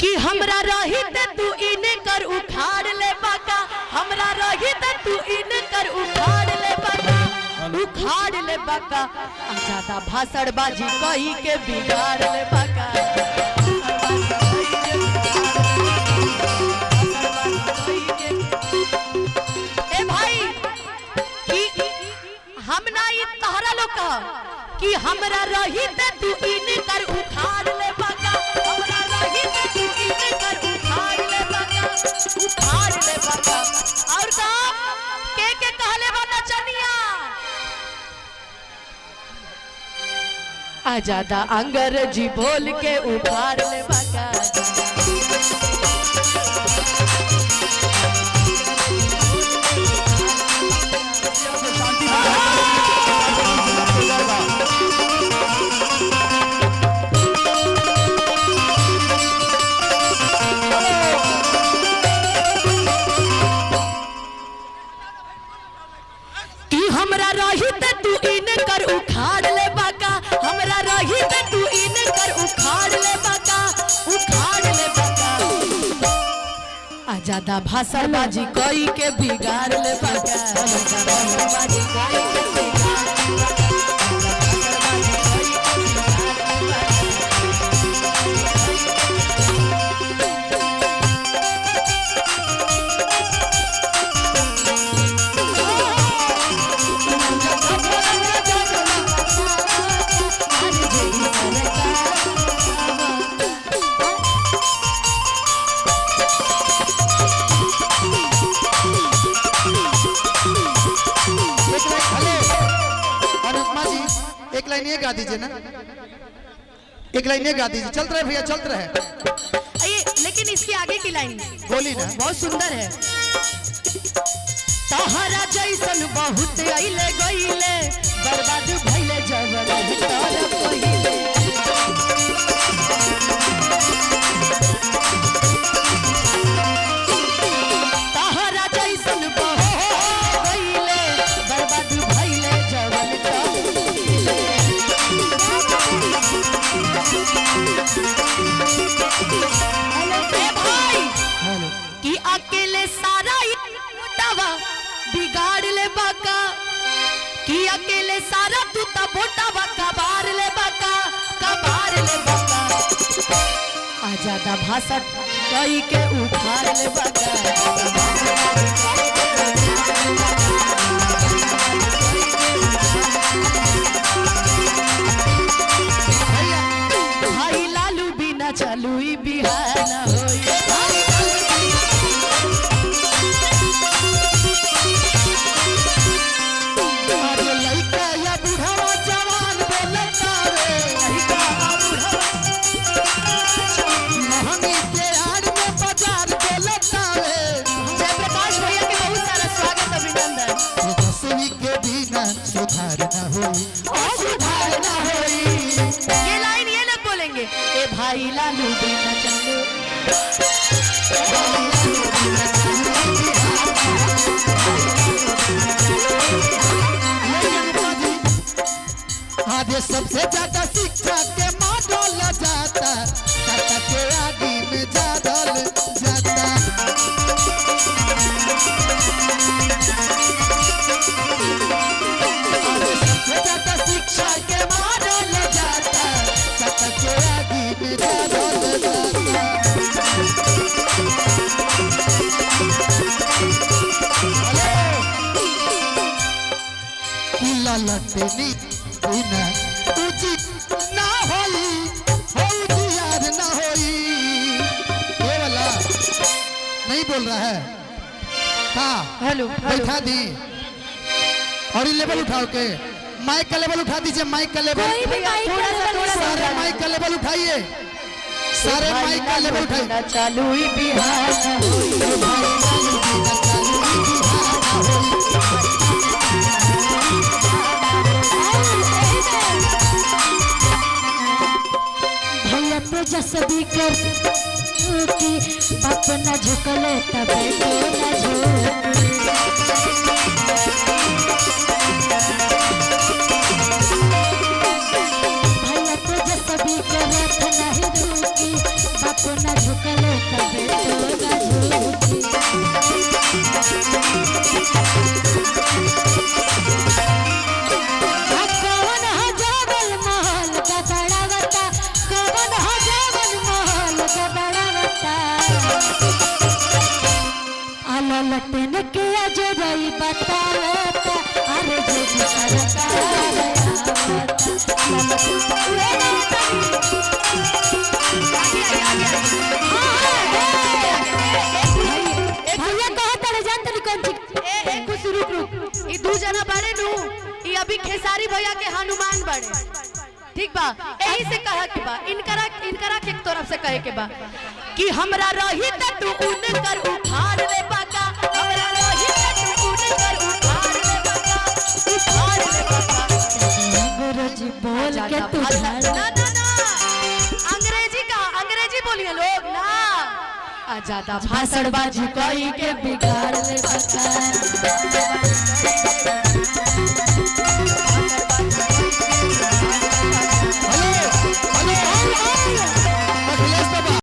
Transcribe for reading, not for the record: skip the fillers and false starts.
कि हमरा रहित तू इने कर उखाड़ ले बाका, हमरा रहित तू इने कर उखाड़ ले बाका, उखाड़ ले बाका। ज्यादा भाषणबाजी कही के बिगाड़ ले बाका। ए भाई कि हम ना ये तहरा लोग का कि हमरा रहित तू इने कर उखाड़ ले बाका, हमरा रहित तू इने कर उखाड़ ले बाका, उखाड़ ले बाका। और का के कहले वाला चनिया आजादा अंग्रेजी बोल के उखाड़ ले बाका। हमरा रहित तू इने कर उखाड़ ले बाका, हमरा रहित तू इने कर उखाड़ ले बाका, उखाड़ ले बाका। आजादा भाषणबाजी कई के बिगाड़ ले बाका, भाषणबाजी कई के बिगाड़ ले बाका। एक लाइन ये गा दीजिए ना, एक लाइन ये गा दीजिए। चलते रहे भैया, चलते रहे। लेकिन इसके आगे की लाइन बोली ना, बहुत सुंदर है। तहरा जैसन बहुत आइले गइले, बर्बाद भइले जबर तोर पहिले। तहरा जैसन बहुत गइले, बर्बाद भइले जबर तोर पहिले। भाई कि अकेले सारा मोटावा बिगाड़ ले बाका, कि अकेले सारा तू ता मोटावा कबार ले बाका, कबार ले बाका। आजादा भाषण कही के उखाड़ ले बाका। भाई लालू बिना चालू ही बिहार न होई। ये लाइन ये लोग बोलेंगे, ए भाई लालू बिना चलो। आज सबसे ज्यादा शिक्षा के मॉडल जाता, सत्ता के आगे में जादल जाता। शिक्षा के मॉडल जाता, सत्ता के आगे में जादल जाता। ललटनी बिना उचित ना होई, होशियार ना होई। ये वाला नहीं बोल रहा है का? हेलो बैठा दी और लेवल उठाओ के, माइक का लेवल उठा दीजिए, माइक का लेवल। सारे माइक का लेवल उठाइए, सारे माइक का लेवल उठाइए। चालू ही बिहार न होई। भैया तेजस्वी कर की बाप न झुकले तब बेटो न भैया तेजस्वी कर नहीं रुकी बाप अपना झुकले तबे तो ना झुकी कौन हो जावल महल का बड़ावता कौन हो जावल महल का बड़ावता आला लटन के अजरई बतावता अरे जो भैया कहता रे जानत नहीं कौन चीज ए कुछ रुक रुक ई दू जना बड़े नु ई अभी खेसारी भैया के हनुमान बड़े ठीक बा यही से कहा के बा इनकरा के तरफ से कहे के बा कि हमरा रही त तू उनकर उखाड़ ले बाका हमरा रही त तू उनकर उखाड़ ले बाका उखाड़ ले बाका अंग्रेजी बोल के तू ना ना ना अंग्रेजी बोलिए लोग ना आ ज्यादा भाषणबाजी कोई के बिगाड़ ले बता